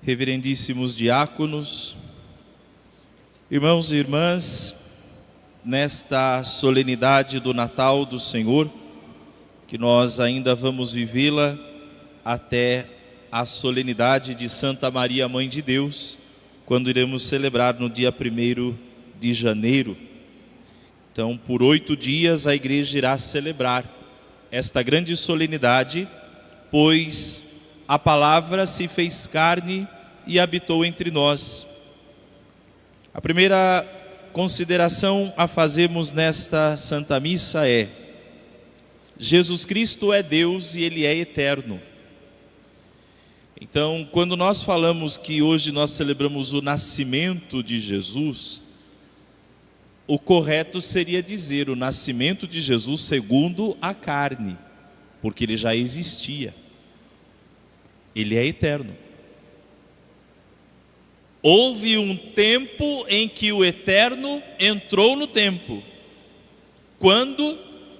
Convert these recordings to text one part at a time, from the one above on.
reverendíssimos diáconos, irmãos e irmãs, nesta solenidade do Natal do Senhor, que nós ainda vamos vivê-la até a solenidade de Santa Maria, Mãe de Deus, quando iremos celebrar no dia 1º de janeiro. Então, por 8 dias a igreja irá celebrar esta grande solenidade, pois a palavra se fez carne e habitou entre nós. A primeira consideração a fazermos nesta Santa Missa é: Jesus Cristo é Deus e Ele é eterno. Então, quando nós falamos que hoje nós celebramos o nascimento de Jesus, o correto seria dizer o nascimento de Jesus segundo a carne, porque Ele já existia. Ele é eterno. Houve um tempo em que o eterno entrou no tempo, quando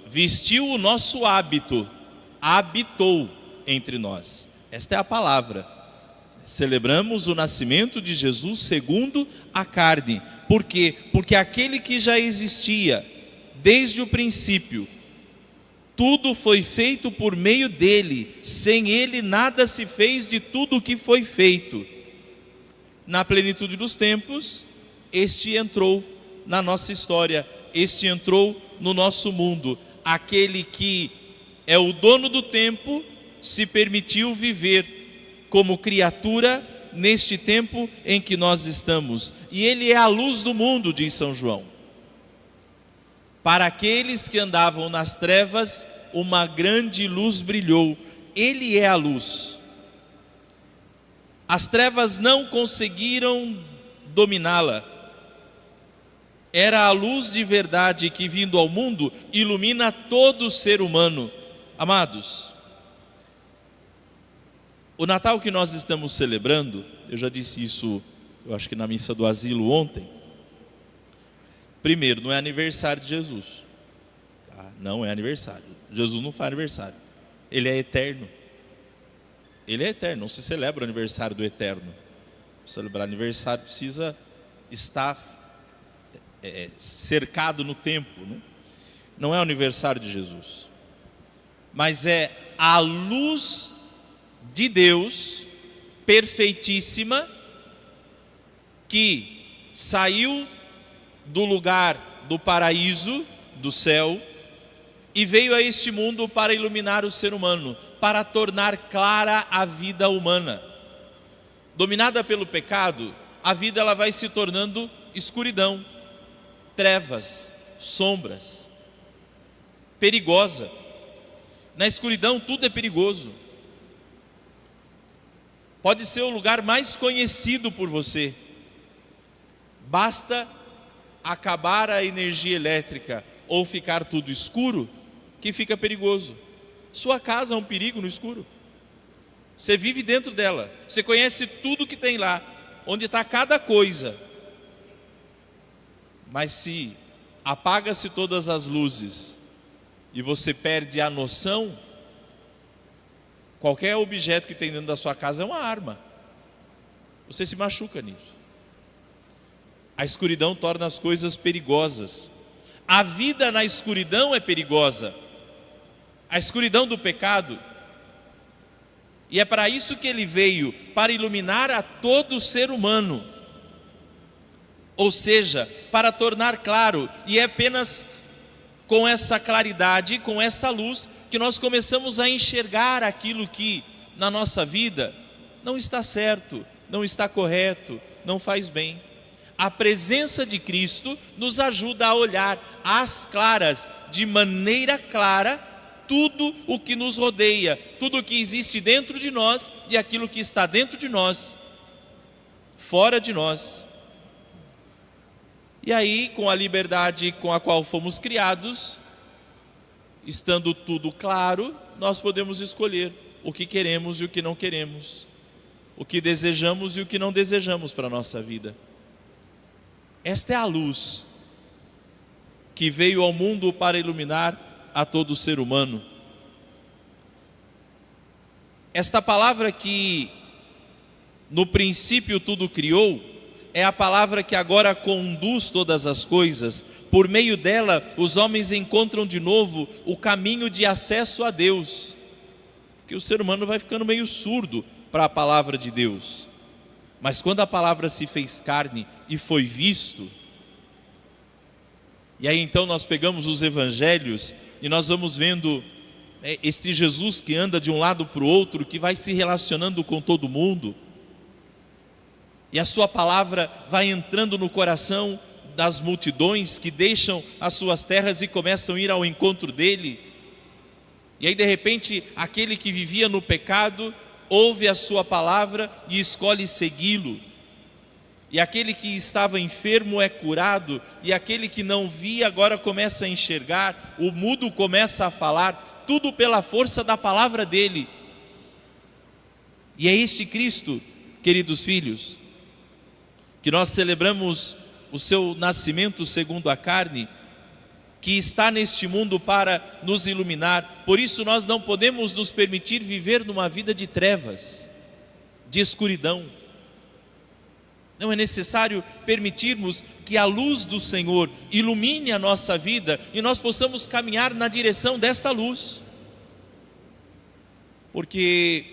vestiu o nosso hábito, habitou entre nós. Esta é a palavra. Celebramos o nascimento de Jesus segundo a carne. Por quê? Porque aquele que já existia desde o princípio, tudo foi feito por meio dele, sem ele nada se fez de tudo o que foi feito. Na plenitude dos tempos, este entrou na nossa história, este entrou no nosso mundo. Aquele que é o dono do tempo se permitiu viver como criatura neste tempo em que nós estamos. E ele é a luz do mundo, diz São João. Para aqueles que andavam nas trevas, uma grande luz brilhou. Ele é a luz. As trevas não conseguiram dominá-la. Era a luz de verdade que, vindo ao mundo, ilumina todo ser humano. Amados, o Natal que nós estamos celebrando, eu já disse isso, eu acho que na missa do asilo ontem. Primeiro, não é aniversário de Jesus, tá? Não é aniversário. Jesus não faz aniversário. Ele é eterno. Ele é eterno. Não se celebra o aniversário do eterno. Para celebrar aniversário precisa estar cercado no tempo, né? Não é o aniversário de Jesus, mas é a luz de Deus perfeitíssima, que saiu do lugar do paraíso, do céu, e veio a este mundo para iluminar o ser humano, para tornar clara a vida humana. Dominada pelo pecado, a vida ela vai se tornando escuridão, trevas, sombras, perigosa. Na escuridão tudo é perigoso. Pode ser o lugar mais conhecido por você. Basta acabar a energia elétrica ou ficar tudo escuro, que fica perigoso. Sua casa é um perigo no escuro. Você vive dentro dela. Você conhece tudo que tem lá, onde está cada coisa. Mas se apaga-se todas as luzes e você perde a noção, qualquer objeto que tem dentro da sua casa é uma arma. Você se machuca nisso. A escuridão torna as coisas perigosas. A vida na escuridão é perigosa. A escuridão do pecado. E é para isso que ele veio, para iluminar a todo ser humano. Ou seja, para tornar claro. E é apenas com essa claridade, com essa luz, que nós começamos a enxergar aquilo que na nossa vida não está certo, não está correto, não faz bem. A presença de Cristo nos ajuda a olhar às claras, de maneira clara, tudo o que nos rodeia, tudo o que existe dentro de nós e aquilo que está dentro de nós, fora de nós. E aí, com a liberdade com a qual fomos criados, estando tudo claro, nós podemos escolher o que queremos e o que não queremos, o que desejamos e o que não desejamos para a nossa vida. Esta é a luz que veio ao mundo para iluminar a todo ser humano. Esta palavra que no princípio tudo criou, é a palavra que agora conduz todas as coisas. Por meio dela, os homens encontram de novo o caminho de acesso a Deus. Porque o ser humano vai ficando meio surdo para a palavra de Deus. Mas quando a palavra se fez carne e foi visto, e aí então nós pegamos os evangelhos e nós vamos vendo este Jesus que anda de um lado para o outro, que vai se relacionando com todo mundo, e a sua palavra vai entrando no coração das multidões que deixam as suas terras e começam a ir ao encontro dele. E aí de repente aquele que vivia no pecado ouve a sua palavra e escolhe segui-lo. E aquele que estava enfermo é curado, e aquele que não via agora começa a enxergar, o mudo começa a falar, tudo pela força da palavra dele. E é este Cristo, queridos filhos, que nós celebramos o seu nascimento segundo a carne, que está neste mundo para nos iluminar. Por isso nós não podemos nos permitir viver numa vida de trevas, de escuridão. Não é necessário permitirmos que a luz do Senhor ilumine a nossa vida e nós possamos caminhar na direção desta luz. Porque,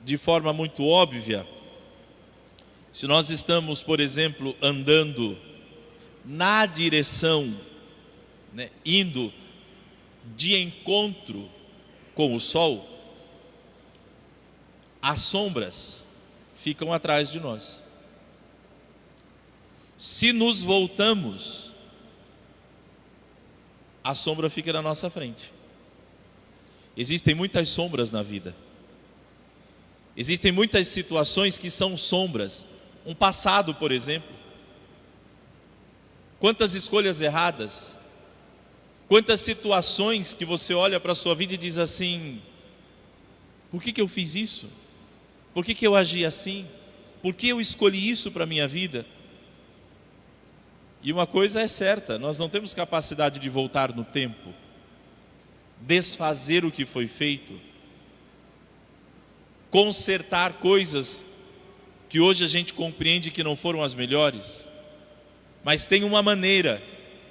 de forma muito óbvia, se nós estamos, por exemplo, andando na direção, indo de encontro com o sol, as sombras ficam atrás de nós. Se nos voltamos, a sombra fica na nossa frente. Existem muitas sombras na vida. Existem muitas situações que são sombras. Um passado, por exemplo. Quantas escolhas erradas. Quantas situações que você olha para a sua vida e diz assim: por que eu fiz isso? Por que eu agi assim? Por que eu escolhi isso para a minha vida? E uma coisa é certa, nós não temos capacidade de voltar no tempo, desfazer o que foi feito, consertar coisas que hoje a gente compreende que não foram as melhores, mas tem uma maneira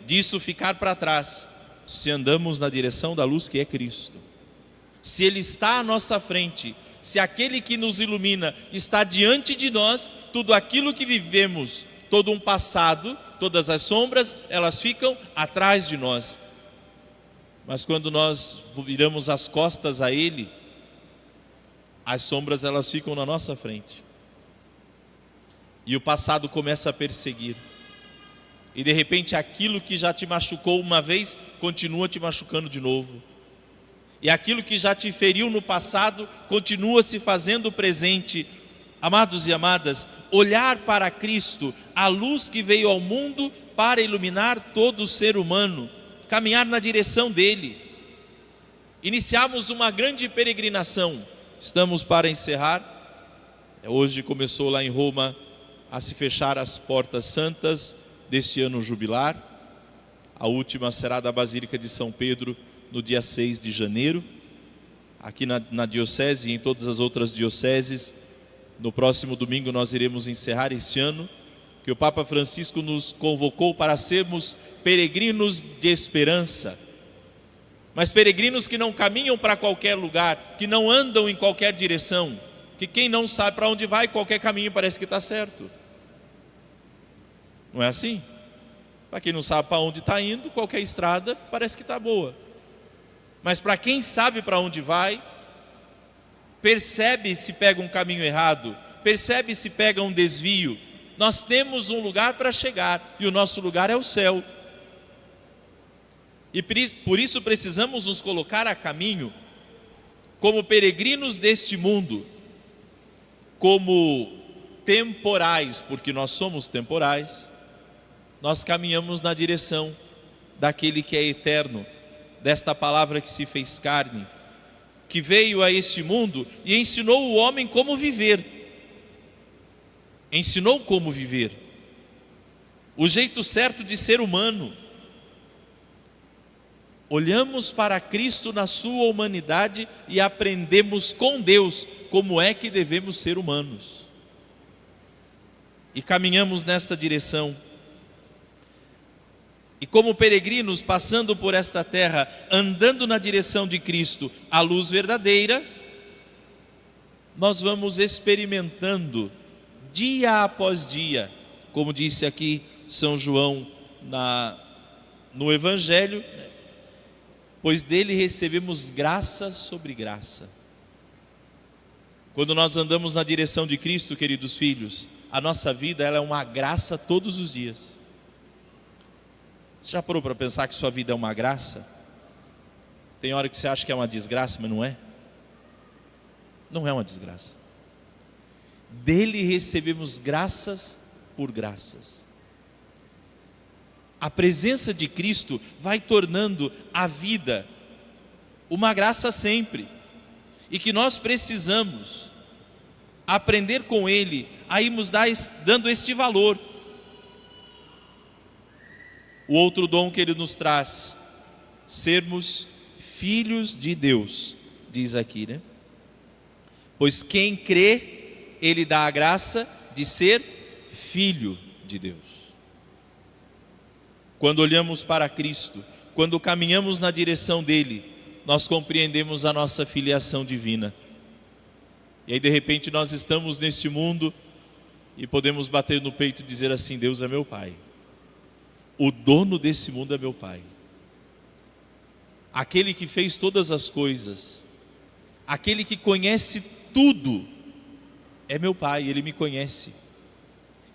disso ficar para trás, se andamos na direção da luz que é Cristo. Se Ele está à nossa frente, se aquele que nos ilumina está diante de nós, tudo aquilo que vivemos, todo um passado, todas as sombras, elas ficam atrás de nós. Mas quando nós viramos as costas a Ele, as sombras elas ficam na nossa frente. E o passado começa a perseguir. E de repente aquilo que já te machucou uma vez, continua te machucando de novo. E aquilo que já te feriu no passado, continua se fazendo presente. Amados e amadas, olhar para Cristo, a luz que veio ao mundo para iluminar todo o ser humano, caminhar na direção dele. Iniciamos uma grande peregrinação. Estamos para encerrar. Hoje começou lá em Roma a se fechar as portas santas deste ano jubilar. A última será da Basílica de São Pedro no dia 6 de janeiro. Aqui na diocese e em todas as outras dioceses, no próximo domingo nós iremos encerrar este ano, que o Papa Francisco nos convocou para sermos peregrinos de esperança. Mas peregrinos que não caminham para qualquer lugar, que não andam em qualquer direção, que quem não sabe para onde vai, qualquer caminho parece que está certo. Não é assim? Para quem não sabe para onde está indo, qualquer estrada parece que está boa. Mas para quem sabe para onde vai, percebe se pega um caminho errado, percebe se pega um desvio. Nós temos um lugar para chegar, e o nosso lugar é o céu. E por isso precisamos nos colocar a caminho, como peregrinos deste mundo, como temporais, porque nós somos temporais. Nós caminhamos na direção daquele que é eterno, desta palavra que se fez carne, que veio a este mundo e ensinou o homem como viver. Ensinou como viver, o jeito certo de ser humano. olhamos para Cristo na sua humanidade e aprendemos com Deus como é que devemos ser humanos. E caminhamos nesta direção. E como peregrinos passando por esta terra, andando na direção de Cristo, a luz verdadeira, nós vamos experimentando dia após dia, como disse aqui São João no Evangelho, pois dele recebemos graça sobre graça. Quando nós andamos na direção de Cristo, queridos filhos, a nossa vida ela é uma graça todos os dias. Você já parou para pensar que sua vida é uma graça? Tem hora que você acha que é uma desgraça, mas não é. Não é uma desgraça. Dele recebemos graças por graças. A presença de Cristo vai tornando a vida uma graça sempre. E que nós precisamos aprender com Ele a irmos dando este valor. O outro dom que Ele nos traz, sermos filhos de Deus, diz aqui, né? Pois quem crê, Ele dá a graça de ser filho de Deus. Quando olhamos para Cristo, quando caminhamos na direção dEle, nós compreendemos a nossa filiação divina. E aí de repente nós estamos nesse mundo e podemos bater no peito e dizer assim: Deus é meu Pai. O dono desse mundo é meu Pai. Aquele que fez todas as coisas, aquele que conhece tudo, é meu Pai, Ele me conhece.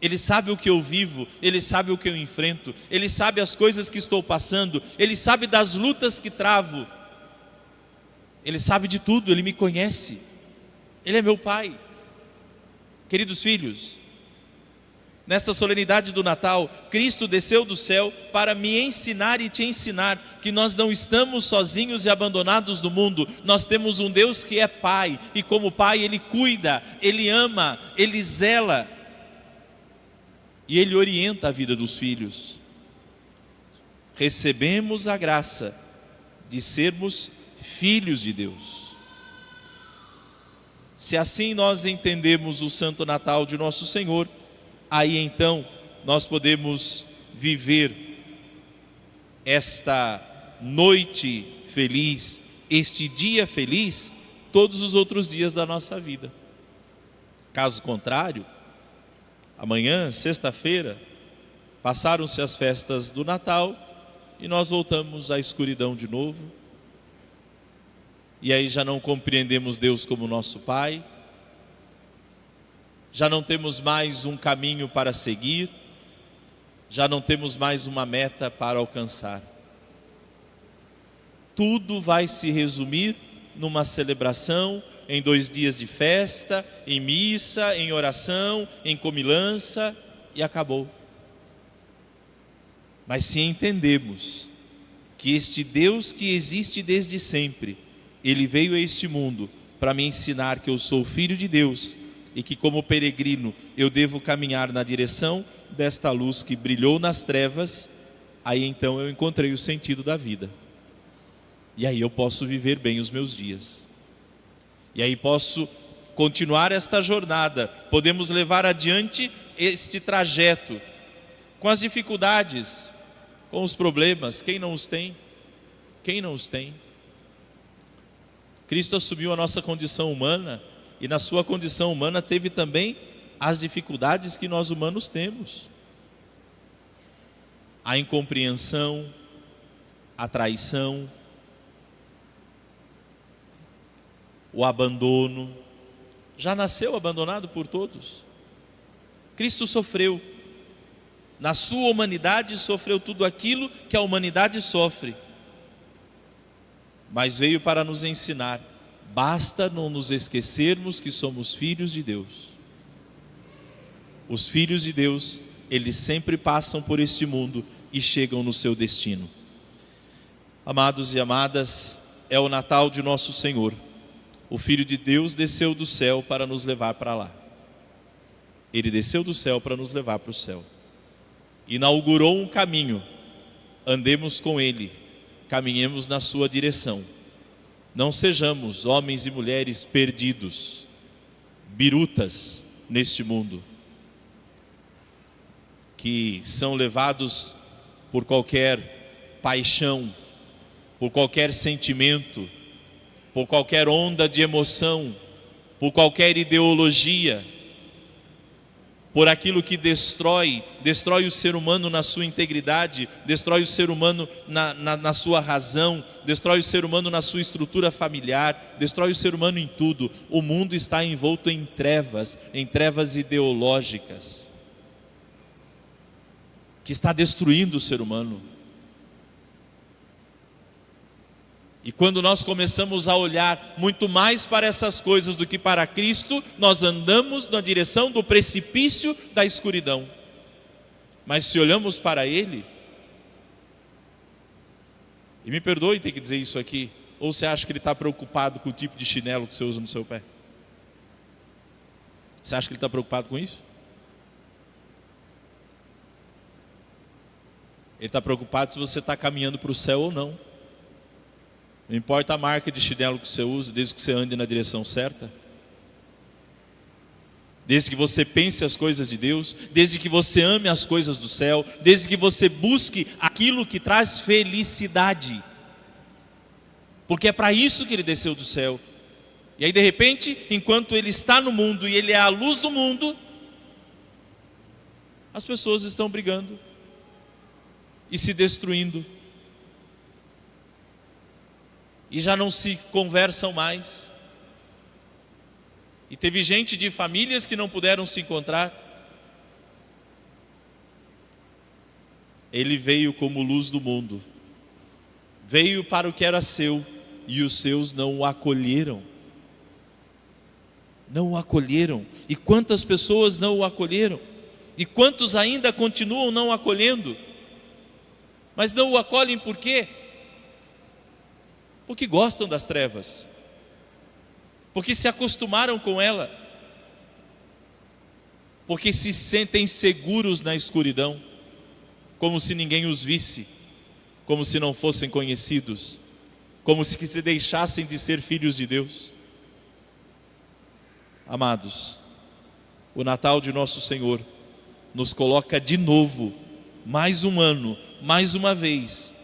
Ele sabe o que eu vivo, Ele sabe o que eu enfrento, Ele sabe as coisas que estou passando, Ele sabe das lutas que travo, Ele sabe de tudo, Ele me conhece. Ele é meu Pai. Queridos filhos, nesta solenidade do Natal, Cristo desceu do céu para me ensinar e te ensinar que nós não estamos sozinhos e abandonados no mundo. Nós temos um Deus que é Pai, e como Pai Ele cuida, Ele ama, Ele zela e Ele orienta a vida dos filhos. Recebemos a graça de sermos filhos de Deus. Se assim nós entendemos o Santo Natal de nosso Senhor, aí então nós podemos viver esta noite feliz, este dia feliz, todos os outros dias da nossa vida. Caso contrário, amanhã, sexta-feira, passaram-se as festas do Natal e nós voltamos à escuridão de novo. E aí já não compreendemos Deus como nosso Pai, já não temos mais um caminho para seguir, já não temos mais uma meta para alcançar. Tudo vai se resumir numa celebração, em 2 dias de festa, em missa, em oração, em comilança, e acabou. Mas se entendemos que este Deus que existe desde sempre, Ele veio a este mundo para me ensinar que eu sou filho de Deus, e que como peregrino eu devo caminhar na direção desta luz que brilhou nas trevas, aí então eu encontrei o sentido da vida. E aí eu posso viver bem os meus dias. E aí posso continuar esta jornada, podemos levar adiante este trajeto, com as dificuldades, com os problemas. Quem não os tem? Quem não os tem? Cristo assumiu a nossa condição humana, e na sua condição humana teve também as dificuldades que nós humanos temos. A incompreensão, a traição, o abandono. Já nasceu abandonado por todos. Cristo sofreu. Na sua humanidade sofreu tudo aquilo que a humanidade sofre. Mas veio para nos ensinar: basta não nos esquecermos que somos filhos de Deus. Os filhos de Deus, eles sempre passam por este mundo e chegam no seu destino. Amados e amadas, é o Natal de nosso Senhor. O Filho de Deus desceu do céu para nos levar para lá. Ele desceu do céu para nos levar para o céu. Inaugurou um caminho, andemos com Ele, caminhemos na sua direção. Não sejamos homens e mulheres perdidos, birutas neste mundo, que são levados por qualquer paixão, por qualquer sentimento, por qualquer onda de emoção, por qualquer ideologia, por aquilo que destrói o ser humano na sua integridade, destrói o ser humano na sua razão, destrói o ser humano na sua estrutura familiar, destrói o ser humano em tudo. O mundo está envolto em trevas ideológicas, que está destruindo o ser humano. E quando nós começamos a olhar muito mais para essas coisas do que para Cristo, nós andamos na direção do precipício da escuridão. Mas se olhamos para Ele, e me perdoe ter que dizer isso aqui, ou você acha que Ele está preocupado com o tipo de chinelo que você usa no seu pé? Você acha que Ele está preocupado com isso? Ele está preocupado se você está caminhando para o céu ou não. Não importa a marca de chinelo que você usa, desde que você ande na direção certa. Desde que você pense as coisas de Deus, desde que você ame as coisas do céu, desde que você busque aquilo que traz felicidade. Porque é para isso que Ele desceu do céu. E aí de repente, enquanto Ele está no mundo e Ele é a luz do mundo, as pessoas estão brigando e se destruindo. E já não se conversam mais. E teve gente de famílias que não puderam se encontrar. Ele veio como luz do mundo. Veio para o que era seu, e os seus não o acolheram. Não o acolheram. E quantas pessoas não o acolheram? E quantos ainda continuam não o acolhendo? Mas não o acolhem por quê? Porque gostam das trevas, porque se acostumaram com ela, porque se sentem seguros na escuridão, como se ninguém os visse, como se não fossem conhecidos, como se deixassem de ser filhos de Deus. Amados, o Natal de nosso Senhor nos coloca de novo, mais um ano, mais uma vez,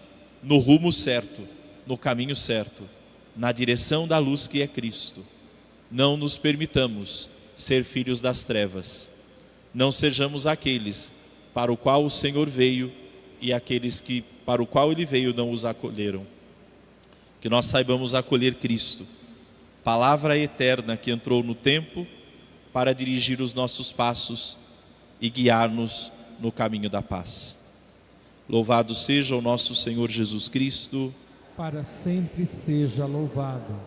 no rumo certo, no caminho certo, na direção da luz que é Cristo. Não nos permitamos ser filhos das trevas. Não sejamos aqueles para o qual o Senhor veio e aqueles que para o qual Ele veio não os acolheram. Que nós saibamos acolher Cristo, palavra eterna que entrou no tempo para dirigir os nossos passos e guiar-nos no caminho da paz. Louvado seja o nosso Senhor Jesus Cristo. Para sempre seja louvado.